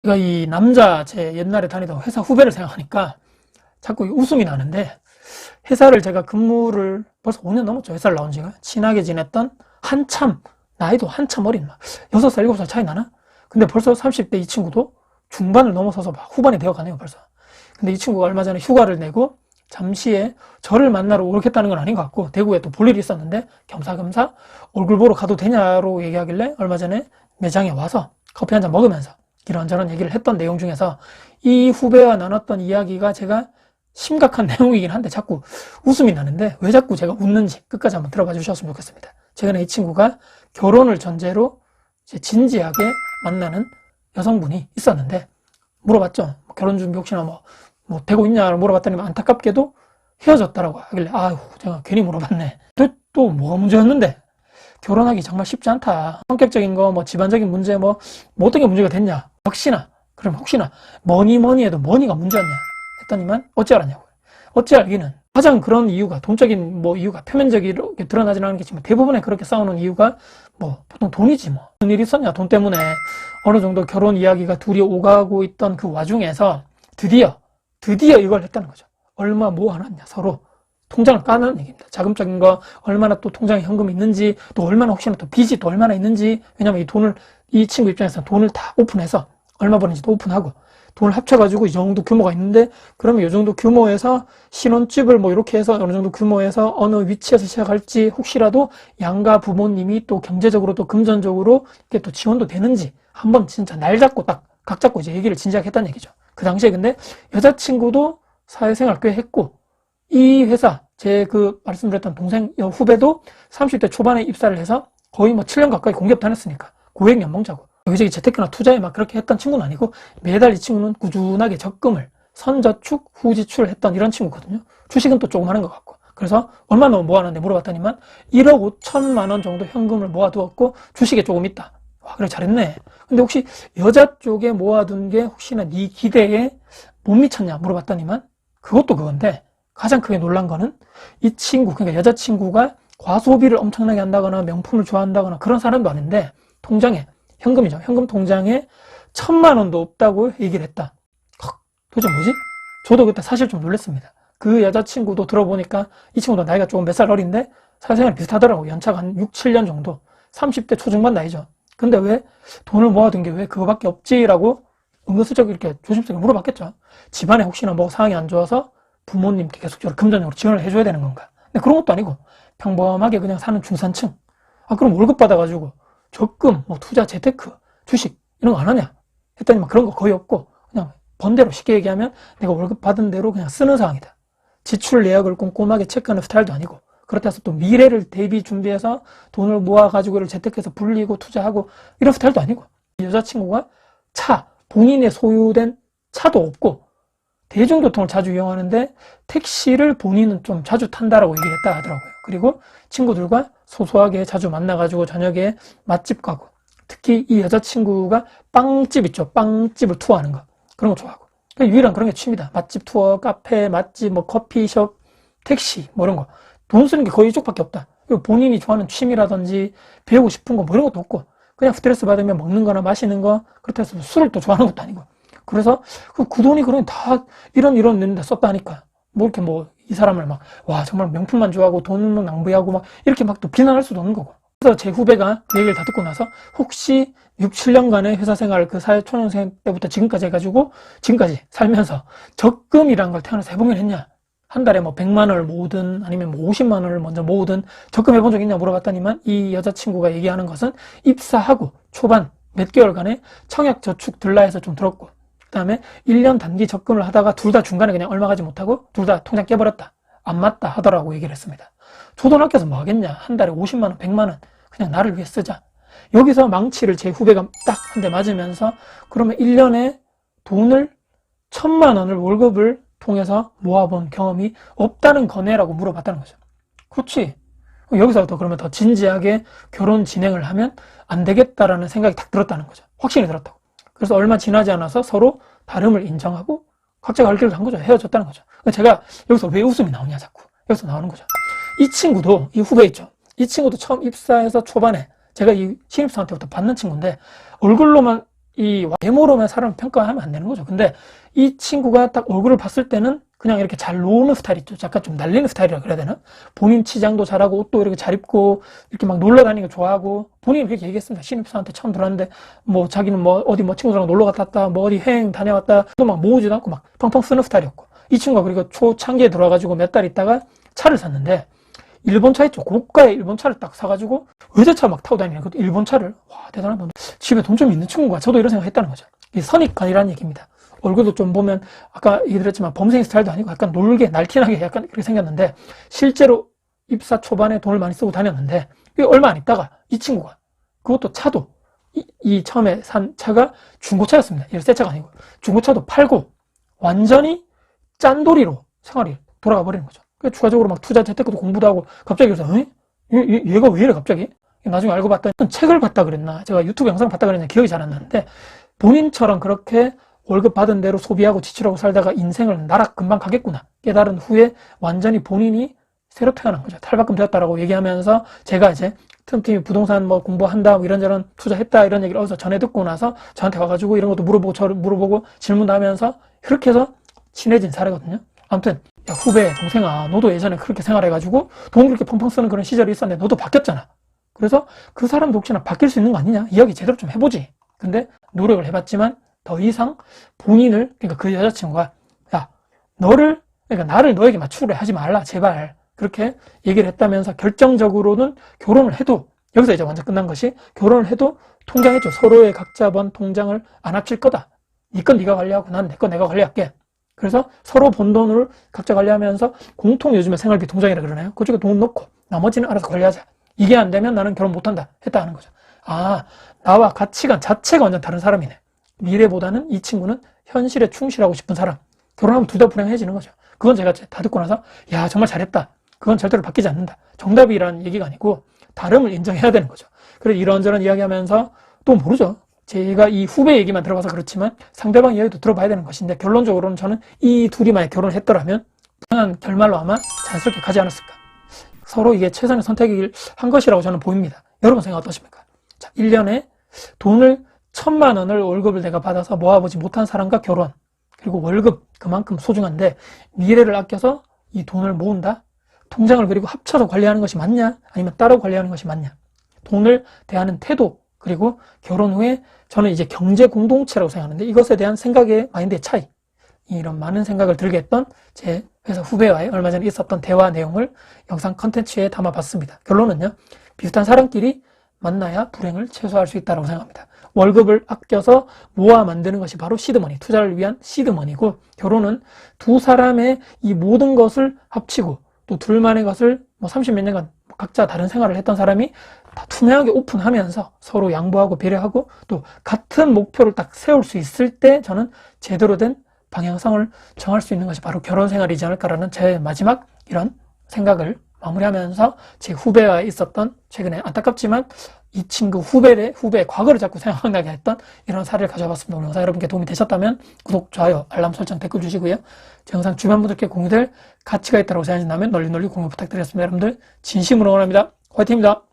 제가 이 남자 제 옛날에 다니던 회사 후배를 생각하니까 자꾸 웃음이 나는데, 회사를 제가 근무를 벌써 5년 넘었죠. 회사를 나온 지가. 친하게 지냈던 한참, 나이도 한참 어린, 막 6살, 7살 차이 나나? 근데 벌써 30대 이 친구도 중반을 넘어서서 막 후반이 되어 가네요, 벌써. 근데 이 친구가 얼마 전에 휴가를 내고 잠시에 저를 만나러 오겠다는 건 아닌 것 같고, 대구에 또 볼 일이 있었는데 겸사겸사 얼굴 보러 가도 되냐로 얘기하길래 얼마 전에 매장에 와서 커피 한잔 먹으면서 이런저런 얘기를 했던 내용 중에서 이 후배와 나눴던 이야기가 제가 심각한 내용이긴 한데 자꾸 웃음이 나는데, 왜 자꾸 제가 웃는지 끝까지 한번 들어봐 주셨으면 좋겠습니다. 최근에 이 친구가 결혼을 전제로 이제 진지하게 만나는 여성분이 있었는데, 물어봤죠. 결혼 준비 혹시나 뭐 되고 있냐를 물어봤더니 안타깝게도 헤어졌다라고 하길래, 아유, 제가 괜히 물어봤네. 또 뭐가 문제였는데? 결혼하기 정말 쉽지 않다. 성격적인 거, 뭐 집안적인 문제, 뭐 어떤 게 문제가 됐냐? 그럼 혹시나 뭐니 해도 뭐니가 문제였냐? 했더니만 어찌 알았냐고요. 어찌 알기는 가장 그런 이유가, 돈적인 뭐 이유가 표면적이게 드러나지는 않겠지만 대부분의 그렇게 싸우는 이유가 뭐 보통 돈이지 뭐. 무슨 일이 있었냐? 돈 때문에 어느 정도 결혼 이야기가 둘이 오가고 있던 그 와중에서 드디어 이걸 했다는 거죠. 얼마 모아놨냐, 서로. 통장을 까는 얘기입니다. 자금적인 거, 얼마나 또 통장에 현금이 있는지, 또 얼마나 혹시나 또 빚이 또 얼마나 있는지. 왜냐면 이 친구 입장에서는 돈을 다 오픈해서 얼마 버는지도 오픈하고, 돈을 합쳐가지고 이 정도 규모가 있는데, 그러면 이 정도 규모에서 신혼집을 뭐 이렇게 해서 어느 정도 규모에서 어느 위치에서 시작할지, 혹시라도 양가 부모님이 또 경제적으로 또 금전적으로 이렇게 또 지원도 되는지 한번 진짜 날 잡고 딱 각 잡고 이제 얘기를 진지하게 했다는 얘기죠. 그 당시에 근데 여자친구도 사회생활 꽤 했고, 이 회사, 제 그 말씀드렸던 동생 후배도 30대 초반에 입사를 해서 거의 뭐 7년 가까이 공기업 다녔으니까 고액 연봉자고, 여기저기 재테크나 투자에 막 그렇게 했던 친구는 아니고, 매달 이 친구는 꾸준하게 적금을 선저축 후지출을 했던 이런 친구거든요. 주식은 또 조금 하는 것 같고. 그래서 얼마나 모아놨는데 물어봤더니만 1억 5천만 원 정도 현금을 모아두었고 주식에 조금 있다. 와, 그래, 잘했네. 근데 혹시 여자 쪽에 모아둔 게 혹시나 네 기대에 못 미쳤냐 물어봤더니만 그것도 그건데, 가장 크게 놀란 거는 이 친구, 그러니까 여자친구가 과소비를 엄청나게 한다거나 명품을 좋아한다거나 그런 사람도 아닌데, 통장에 현금이죠. 현금 통장에 1,000만 원도 없다고 얘기를 했다. 도대체 뭐지? 저도 그때 사실 좀 놀랐습니다. 그 여자친구도 들어보니까 이 친구도 나이가 조금 몇 살 어린데 사회생활 비슷하더라고. 연차가 한 6, 7년 정도. 30대 초중반 나이죠. 근데 왜 돈을 모아둔 게 왜 그거밖에 없지라고 은근슬쩍 이렇게 조심스럽게 물어봤겠죠. 집안에 혹시나 뭐 상황이 안 좋아서 부모님께 계속적으로 금전적으로 지원을 해줘야 되는 건가? 근데 그런 것도 아니고 평범하게 그냥 사는 중산층. 아, 그럼 월급 받아가지고 적금, 뭐 투자, 재테크, 주식 이런 거 안 하냐? 했더니 막 그런 거 거의 없고, 그냥 번 대로, 쉽게 얘기하면 내가 월급 받은 대로 그냥 쓰는 상황이다. 지출 내역을 꼼꼼하게 체크하는 스타일도 아니고, 그렇다 해서 또 미래를 대비 준비해서 돈을 모아가지고 이를 재테크해서 불리고 투자하고 이런 스타일도 아니고, 여자친구가 본인의 소유된 차도 없고 대중교통을 자주 이용하는데 택시를 본인은 좀 자주 탄다라고 얘기를 했다 하더라고요. 그리고 친구들과 소소하게 자주 만나가지고 저녁에 맛집 가고, 특히 이 여자친구가 빵집 있죠. 빵집을 투어하는 거. 그런 거 좋아하고. 유일한 그런 게 취미다. 맛집 투어, 카페, 맛집, 뭐 커피숍, 택시, 뭐 이런 거. 돈 쓰는 게 거의 이쪽밖에 없다. 그리고 본인이 좋아하는 취미라든지 배우고 싶은 거 뭐 이런 것도 없고, 그냥 스트레스 받으면 먹는 거나 마시는 거, 그렇다 해서 술을 또 좋아하는 것도 아니고. 그래서 그 돈이 그러니 다 이런 데다 썼다니까. 뭐 이렇게 뭐 이 사람을 막, 와, 정말 명품만 좋아하고 돈만 낭비하고 막 이렇게 막 또 비난할 수도 없는 거고. 그래서 제 후배가 그 얘기를 다 듣고 나서 혹시 6, 7년간의 회사 생활, 그 사회초년생 때부터 지금까지 해가지고 지금까지 살면서 적금이란 걸 태어나서 해보긴 했냐? 한 달에 뭐 100만 원을 모으든 아니면 뭐 50만 원을 먼저 모으든 적금 해본 적 있냐 물어봤더니만, 이 여자친구가 얘기하는 것은 입사하고 초반 몇 개월간의 청약저축 들라에서 좀 들었고, 그 다음에 1년 단기 적금을 하다가 둘 다 중간에 그냥 얼마 가지 못하고 둘 다 통장 깨버렸다. 안 맞다 하더라고 얘기를 했습니다. 초등학교에서 뭐 하겠냐. 한 달에 50만 원, 100만 원 그냥 나를 위해 쓰자. 여기서 망치를 제 후배가 딱 한 대 맞으면서, 그러면 1년에 돈을 1,000만 원을 월급을 통해서 모아본 경험이 없다는 거네라고 물어봤다는 거죠. 그렇지. 여기서 그러면 더 진지하게 결혼 진행을 하면 안 되겠다라는 생각이 딱 들었다는 거죠. 확신이 들었다고. 그래서 얼마 지나지 않아서 서로 다름을 인정하고 각자가 갈 길을 간 거죠. 헤어졌다는 거죠. 제가 여기서 왜 웃음이 나오냐 자꾸. 여기서 나오는 거죠. 이 친구도, 이 후배 있죠. 이 친구도 처음 입사해서 초반에 제가 이 신입사원 때부터 받는 친구인데, 얼굴로만 이 외모로만 사람을 평가하면 안 되는 거죠. 근데 이 친구가 딱 얼굴을 봤을 때는 그냥 이렇게 잘 노는 스타일 있죠. 약간 좀 날리는 스타일이라 그래야 되나? 본인 치장도 잘하고 옷도 이렇게 잘 입고 이렇게 막 놀러 다니는 거 좋아하고 본인이 그렇게 얘기했습니다. 신입사원한테 처음 들어왔는데 뭐 자기는 뭐 어디 뭐 친구들랑 놀러 갔다 왔다 뭐 어디 여행 다녀왔다 또 막 모으지도 않고 막 펑펑 쓰는 스타일이었고 이 친구가 그리고 초창기에 들어와가지고 몇 달 있다가 차를 샀는데 일본 차 있죠. 고가의 일본 차를 딱 사가지고 외제차 막 타고 다니는 그 일본 차를 와 대단하다. 집에 돈 좀 있는 친구가 저도 이런 생각 했다는 거죠. 이 선입관이라는 얘기입니다. 얼굴도 좀 보면 아까 얘기드렸지만 범생 스타일도 아니고 약간 놀게 날티나게 약간 그렇게 생겼는데 실제로 입사 초반에 돈을 많이 쓰고 다녔는데 얼마 안 있다가 이 친구가 그것도 차도 이 처음에 산 차가 중고차였습니다. 이런 새 차가 아니고 중고차도 팔고 완전히 짠돌이로 생활이 돌아가 버리는 거죠. 추가적으로 막 투자 재테크도 공부도 하고 갑자기 그래서 얘가 왜 이래 갑자기? 나중에 알고 봤더니 책을 봤다 그랬나 제가 유튜브 영상 봤다 그랬나 기억이 잘 안 나는데 본인처럼 그렇게 월급 받은 대로 소비하고 지출하고 살다가 인생을 나락 금방 가겠구나 깨달은 후에 완전히 본인이 새로 태어난 거죠. 탈바꿈 되었다라고 얘기하면서 제가 이제 틈틈이 부동산 뭐 공부한다 뭐 이런저런 투자했다 이런 얘기를 어디서 전해 듣고 나서 저한테 와가지고 이런 것도 물어보고 저를 물어보고 질문도 하면서 그렇게 해서 친해진 사례거든요. 아무튼 야 후배 동생아 너도 예전에 그렇게 생활해가지고 돈 그렇게 펑펑 쓰는 그런 시절이 있었는데 너도 바뀌었잖아. 그래서 그 사람도 혹시나 바뀔 수 있는 거 아니냐 이야기 제대로 좀 해보지. 근데 노력을 해봤지만 더 이상 본인을 그러니까 그 여자친구가 야 너를 그러니까 나를 너에게 맞추려 하지 말라 제발 그렇게 얘기를 했다면서 결정적으로는 결혼을 해도 여기서 이제 완전 끝난 것이 결혼을 해도 통장했죠. 서로의 각자 번 통장을 안 합칠 거다. 네 건 네가 관리하고 난 내 건 내가 관리할게. 그래서 서로 번 돈을 각자 관리하면서 공통 요즘에 생활비 통장이라 그러나요? 그쪽에 돈 넣고 나머지는 알아서 관리하자. 이게 안 되면 나는 결혼 못한다 했다 하는 거죠. 아 나와 가치관 자체가 완전 다른 사람이네. 미래보다는 이 친구는 현실에 충실하고 싶은 사람. 결혼하면 둘 다 불행해지는 거죠. 그건 제가 다 듣고 나서 야 정말 잘했다. 그건 절대로 바뀌지 않는다. 정답이라는 얘기가 아니고 다름을 인정해야 되는 거죠. 그래서 이런저런 이야기하면서 또 모르죠. 제가 이 후배 얘기만 들어봐서 그렇지만 상대방 이야기도 들어봐야 되는 것인데 결론적으로는 저는 이 둘이 만약 결혼을 했더라면 불행한 결말로 아마 자연스럽게 가지 않았을까. 서로 이게 최선의 선택을 한 것이라고 저는 보입니다. 여러분 생각 어떠십니까? 자, 1년에 돈을 1,000만 원을 월급을 내가 받아서 모아보지 못한 사람과 결혼 그리고 월급 그만큼 소중한데 미래를 아껴서 이 돈을 모은다? 통장을 그리고 합쳐서 관리하는 것이 맞냐? 아니면 따로 관리하는 것이 맞냐? 돈을 대하는 태도 그리고 결혼 후에 저는 이제 경제 공동체라고 생각하는데 이것에 대한 생각의 마인드의 차이 이런 많은 생각을 들게 했던 제 회사 후배와의 얼마 전에 있었던 대화 내용을 영상 컨텐츠에 담아봤습니다. 결론은요. 비슷한 사람끼리 만나야 불행을 최소화할 수 있다고 생각합니다. 월급을 아껴서 모아 만드는 것이 바로 시드머니, 투자를 위한 시드머니고 결혼은 두 사람의 이 모든 것을 합치고 또 둘만의 것을 뭐 30몇 년간 각자 다른 생활을 했던 사람이 다 투명하게 오픈하면서 서로 양보하고 배려하고 또 같은 목표를 딱 세울 수 있을 때 저는 제대로 된 방향성을 정할 수 있는 것이 바로 결혼 생활이지 않을까라는 제 마지막 이런 생각을 마무리하면서 제 후배와 있었던 최근에 안타깝지만 이 친구 후배의 과거를 자꾸 생각나게 했던 이런 사례를 가져와봤습니다. 오늘 영상 여러분께 도움이 되셨다면 구독, 좋아요, 알람 설정, 댓글 주시고요. 제 영상 주변 분들께 공유될 가치가 있다고 생각하신다면 널리 공유 부탁드리겠습니다. 여러분들 진심으로 응원합니다. 화이팅입니다.